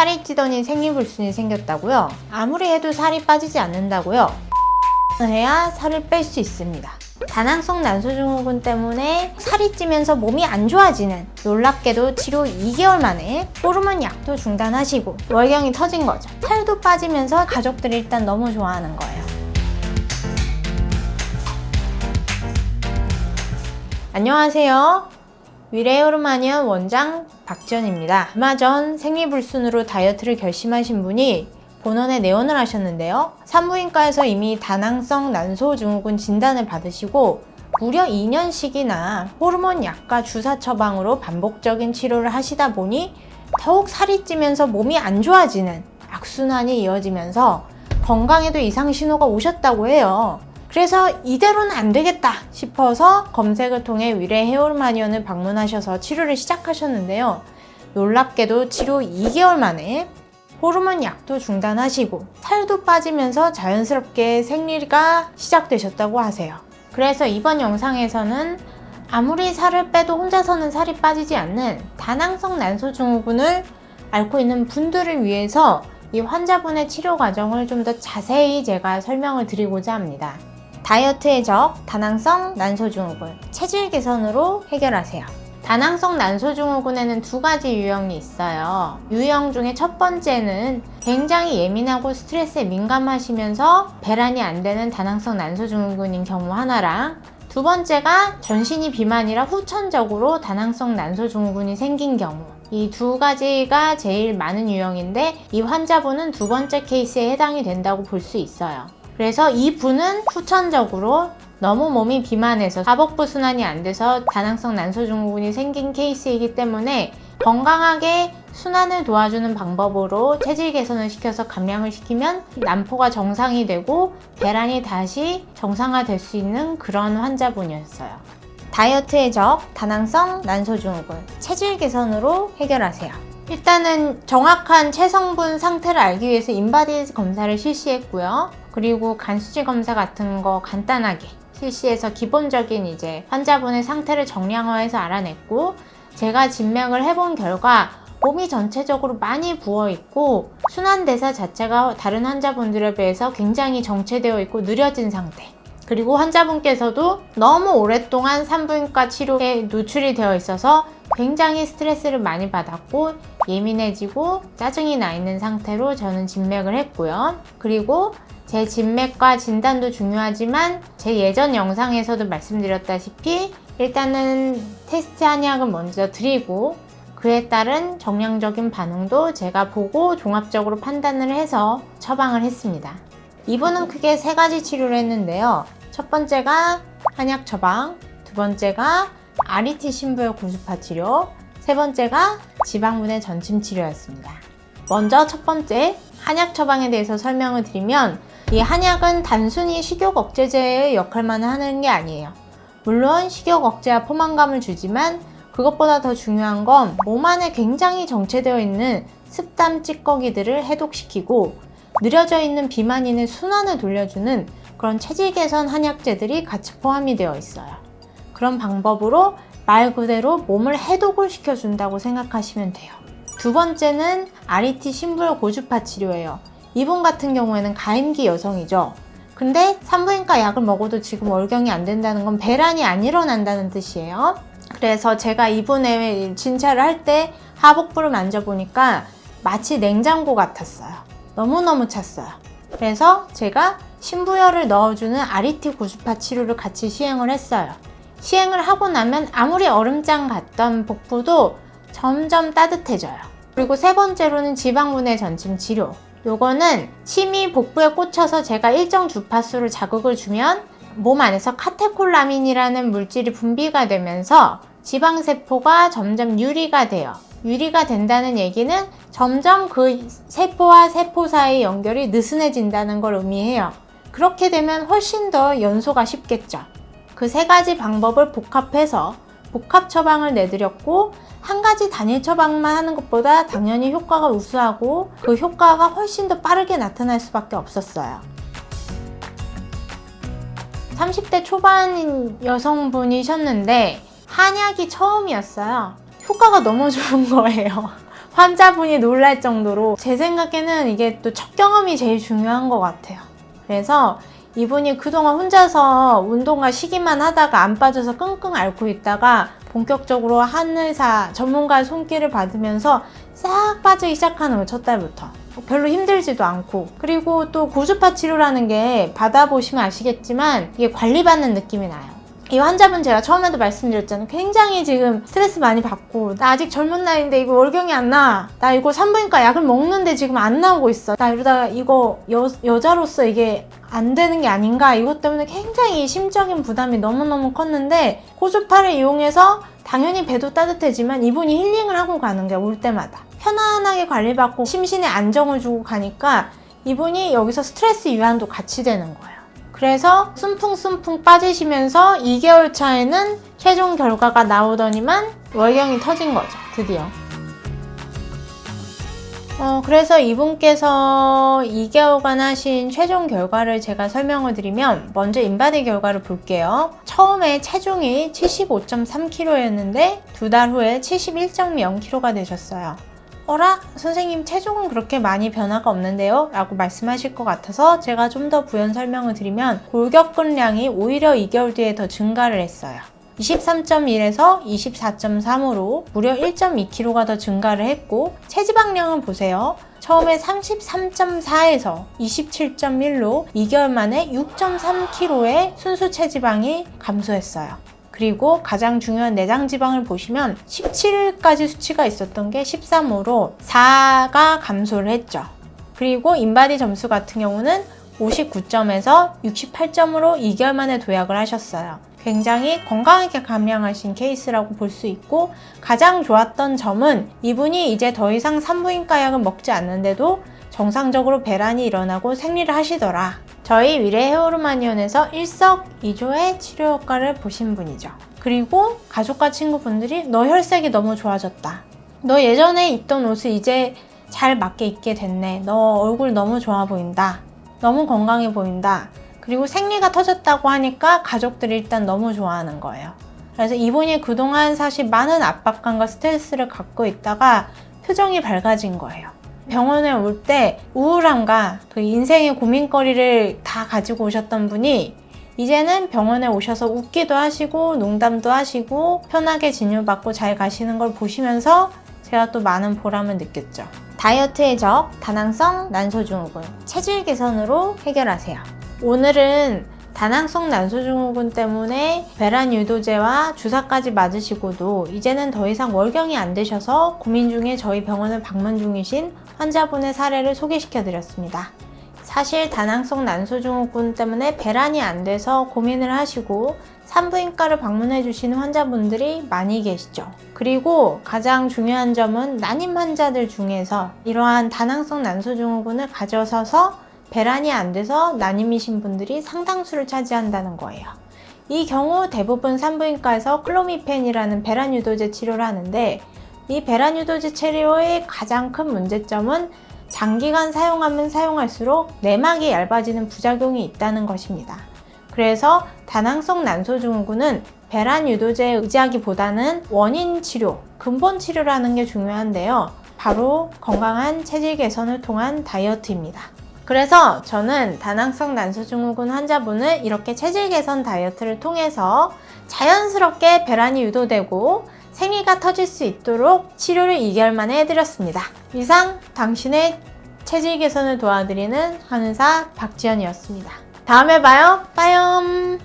살이 찌더니 생리불순이 생겼다고요? 아무리 해도 살이 빠지지 않는다고요? 해야 살을 뺄 수 있습니다. 다낭성 난소증후군 때문에 살이 찌면서 몸이 안 좋아지는, 놀랍게도 치료 2개월 만에 호르몬 약도 중단하시고 월경이 터진 거죠. 살도 빠지면서 가족들이 일단 너무 좋아하는 거예요. 안녕하세요. 위레오르마니언 원장 박지연입니다. 얼마 전 생리불순으로 다이어트를 결심하신 분이 본원에 내원을 하셨는데요. 산부인과에서 이미 다낭성 난소증후군 진단을 받으시고 무려 2년씩이나 호르몬 약과 주사 처방으로 반복적인 치료를 하시다 보니 더욱 살이 찌면서 몸이 안 좋아지는 악순환이 이어지면서 건강에도 이상 신호가 오셨다고 해요. 그래서 이대로는 안 되겠다 싶어서 검색을 통해 위레 헤어르마니언을 방문하셔서 치료를 시작하셨는데요. 놀랍게도 치료 2개월 만에 호르몬 약도 중단하시고 살도 빠지면서 자연스럽게 생리가 시작되셨다고 하세요. 그래서 이번 영상에서는 아무리 살을 빼도 혼자서는 살이 빠지지 않는 다낭성 난소증후군을 앓고 있는 분들을 위해서 이 환자분의 치료 과정을 좀 더 자세히 제가 설명을 드리고자 합니다. 다이어트의 적, 다낭성 난소증후군, 체질 개선으로 해결하세요. 다낭성 난소증후군에는 두 가지 유형이 있어요. 유형 중에 첫 번째는 굉장히 예민하고 스트레스에 민감하시면서 배란이 안 되는 다낭성 난소증후군인 경우 하나랑, 두 번째가 전신이 비만이라 후천적으로 다낭성 난소증후군이 생긴 경우, 이 두 가지가 제일 많은 유형인데 이 환자분은 두 번째 케이스에 해당이 된다고 볼 수 있어요. 그래서 이 분은 후천적으로 너무 몸이 비만해서 사복부 순환이 안 돼서 다낭성 난소증후군이 생긴 케이스이기 때문에 건강하게 순환을 도와주는 방법으로 체질 개선을 시켜서 감량을 시키면 난포가 정상이 되고 배란이 다시 정상화될 수 있는 그런 환자분이었어요. 다이어트의 적, 다낭성 난소증후군, 체질 개선으로 해결하세요. 일단은 정확한 체성분 상태를 알기 위해서 인바디 검사를 실시했고요. 그리고 간수치 검사 같은 거 간단하게 실시해서 기본적인 이제 환자분의 상태를 정량화해서 알아냈고, 제가 진맥을 해본 결과 몸이 전체적으로 많이 부어있고 순환대사 자체가 다른 환자분들에 비해서 굉장히 정체되어 있고 느려진 상태, 그리고 환자분께서도 너무 오랫동안 산부인과 치료에 노출이 되어 있어서 굉장히 스트레스를 많이 받았고 예민해지고 짜증이 나 있는 상태로 저는 진맥을 했고요. 그리고 제 진맥과 진단도 중요하지만 제 예전 영상에서도 말씀드렸다시피 일단은 테스트 한약을 먼저 드리고 그에 따른 정량적인 반응도 제가 보고 종합적으로 판단을 해서 처방을 했습니다. 이분은 크게 세 가지 치료를 했는데요. 첫 번째가 한약 처방, 두 번째가 RET 신부열 고주파 치료, 세 번째가 지방분해 전침 치료였습니다. 먼저 첫 번째 한약 처방에 대해서 설명을 드리면, 이 한약은 단순히 식욕 억제제의 역할만 하는 게 아니에요. 물론 식욕 억제와 포만감을 주지만 그것보다 더 중요한 건 몸 안에 굉장히 정체되어 있는 습담 찌꺼기들을 해독시키고 느려져 있는 비만인의 순환을 돌려주는 그런 체질 개선 한약재들이 같이 포함이 되어 있어요. 그런 방법으로 말 그대로 몸을 해독을 시켜준다고 생각하시면 돼요. 두 번째는 RET 신부열 고주파 치료예요. 이분 같은 경우에는 가임기 여성이죠. 근데 산부인과 약을 먹어도 지금 월경이 안 된다는 건 배란이 안 일어난다는 뜻이에요. 그래서 제가 이분의 진찰을 할 때 하복부를 만져보니까 마치 냉장고 같았어요. 너무너무 찼어요. 그래서 제가 신부열을 넣어주는 RET 고주파 치료를 같이 시행을 했어요. 시행을 하고 나면 아무리 얼음장 같던 복부도 점점 따뜻해져요. 그리고 세 번째로는 지방분해 전침 치료. 요거는 침이 복부에 꽂혀서 제가 일정 주파수를 자극을 주면 몸 안에서 카테콜라민이라는 물질이 분비가 되면서 지방세포가 점점 유리가 돼요. 유리가 된다는 얘기는 점점 그 세포와 세포 사이 연결이 느슨해진다는 걸 의미해요. 그렇게 되면 훨씬 더 연소가 쉽겠죠. 그 세 가지 방법을 복합해서 복합 처방을 내드렸고, 한 가지 단일 처방만 하는 것보다 당연히 효과가 우수하고 그 효과가 훨씬 더 빠르게 나타날 수밖에 없었어요. 30대 초반인 여성분이셨는데 한약이 처음이었어요. 효과가 너무 좋은 거예요. 환자분이 놀랄 정도로 제 생각에는 이게 또 첫 경험이 제일 중요한 것 같아요. 그래서 이분이 그동안 혼자서 운동과 쉬기만 하다가 안 빠져서 끙끙 앓고 있다가 본격적으로 한의사 전문가의 손길을 받으면서 싹 빠지기 시작하는 거예요. 첫 달부터. 별로 힘들지도 않고. 그리고 또 고주파 치료라는 게 받아보시면 아시겠지만 이게 관리받는 느낌이 나요. 이 환자분 제가 처음에도 말씀드렸잖아요. 굉장히 지금 스트레스 많이 받고 나 아직 젊은 나이인데 이거 월경이 안 나. 나 이거 산부인과 약을 먹는데 지금 안 나오고 있어. 나 이러다가 이거 여자로서 이게 안 되는 게 아닌가. 이것 때문에 굉장히 심적인 부담이 너무너무 컸는데 고주파를 이용해서 당연히 배도 따뜻해지만 이분이 힐링을 하고 가는 게 올 때마다 편안하게 관리받고 심신에 안정을 주고 가니까 이분이 여기서 스트레스 유한도 같이 되는 거예요. 그래서 숨풍숨풍 빠지시면서 2개월 차에는 최종 결과가 나오더니만 월경이 터진 거죠. 드디어. 그래서 이분께서 2개월간 하신 최종 결과를 제가 설명을 드리면 먼저 인바디 결과를 볼게요. 처음에 체중이 75.3kg였는데 2달 후에 71.0kg가 되셨어요. 어라? 선생님 체중은 그렇게 많이 변화가 없는데요? 라고 말씀하실 것 같아서 제가 좀 더 부연 설명을 드리면 골격근량이 오히려 2개월 뒤에 더 증가를 했어요. 23.1에서 24.3으로 무려 1.2kg가 더 증가를 했고 체지방량은 보세요. 처음에 33.4에서 27.1로 2개월 만에 6.3kg의 순수 체지방이 감소했어요. 그리고 가장 중요한 내장 지방을 보시면 17까지 수치가 있었던 게 13으로 4가 감소를 했죠. 그리고 인바디 점수 같은 경우는 59점에서 68점으로 2개월 만에 도약을 하셨어요. 굉장히 건강하게 감량하신 케이스라고 볼 수 있고 가장 좋았던 점은 이분이 이제 더 이상 산부인과 약을 먹지 않는데도 정상적으로 배란이 일어나고 생리를 하시더라. 저희 위례 헤어루마니온에서 일석이조의 치료 효과를 보신 분이죠. 그리고 가족과 친구분들이 너 혈색이 너무 좋아졌다. 너 예전에 입던 옷을 이제 잘 맞게 입게 됐네. 너 얼굴 너무 좋아 보인다. 너무 건강해 보인다. 그리고 생리가 터졌다고 하니까 가족들이 일단 너무 좋아하는 거예요. 그래서 이분이 그동안 사실 많은 압박감과 스트레스를 갖고 있다가 표정이 밝아진 거예요. 병원에 올 때 우울함과 그 인생의 고민거리를 다 가지고 오셨던 분이 이제는 병원에 오셔서 웃기도 하시고 농담도 하시고 편하게 진료받고 잘 가시는 걸 보시면서 제가 또 많은 보람을 느꼈죠. 다이어트의 적, 다낭성 난소증후군, 체질 개선으로 해결하세요. 오늘은 다낭성 난소증후군 때문에 배란 유도제와 주사까지 맞으시고도 이제는 더 이상 월경이 안 되셔서 고민 중에 저희 병원을 방문 중이신 환자분의 사례를 소개시켜 드렸습니다. 사실 다낭성 난소증후군 때문에 배란이 안 돼서 고민을 하시고 산부인과를 방문해 주시는 환자분들이 많이 계시죠. 그리고 가장 중요한 점은 난임 환자들 중에서 이러한 다낭성 난소증후군을 가져서서 배란이 안 돼서 난임이신 분들이 상당수를 차지한다는 거예요. 이 경우 대부분 산부인과에서 클로미펜이라는 배란 유도제 치료를 하는데 이 배란 유도제 치료의 가장 큰 문제점은 장기간 사용하면 사용할수록 내막이 얇아지는 부작용이 있다는 것입니다. 그래서 다낭성 난소증후군은 배란 유도제에 의지하기보다는 원인 치료, 근본 치료를 하는 게 중요한데요. 바로 건강한 체질 개선을 통한 다이어트입니다. 그래서 저는 다낭성 난소증후군 환자분을 이렇게 체질 개선 다이어트를 통해서 자연스럽게 배란이 유도되고 생리가 터질 수 있도록 치료를 2개월 만에 해드렸습니다. 이상 당신의 체질 개선을 도와드리는 한의사 박지연이었습니다. 다음에 봐요. 빠염.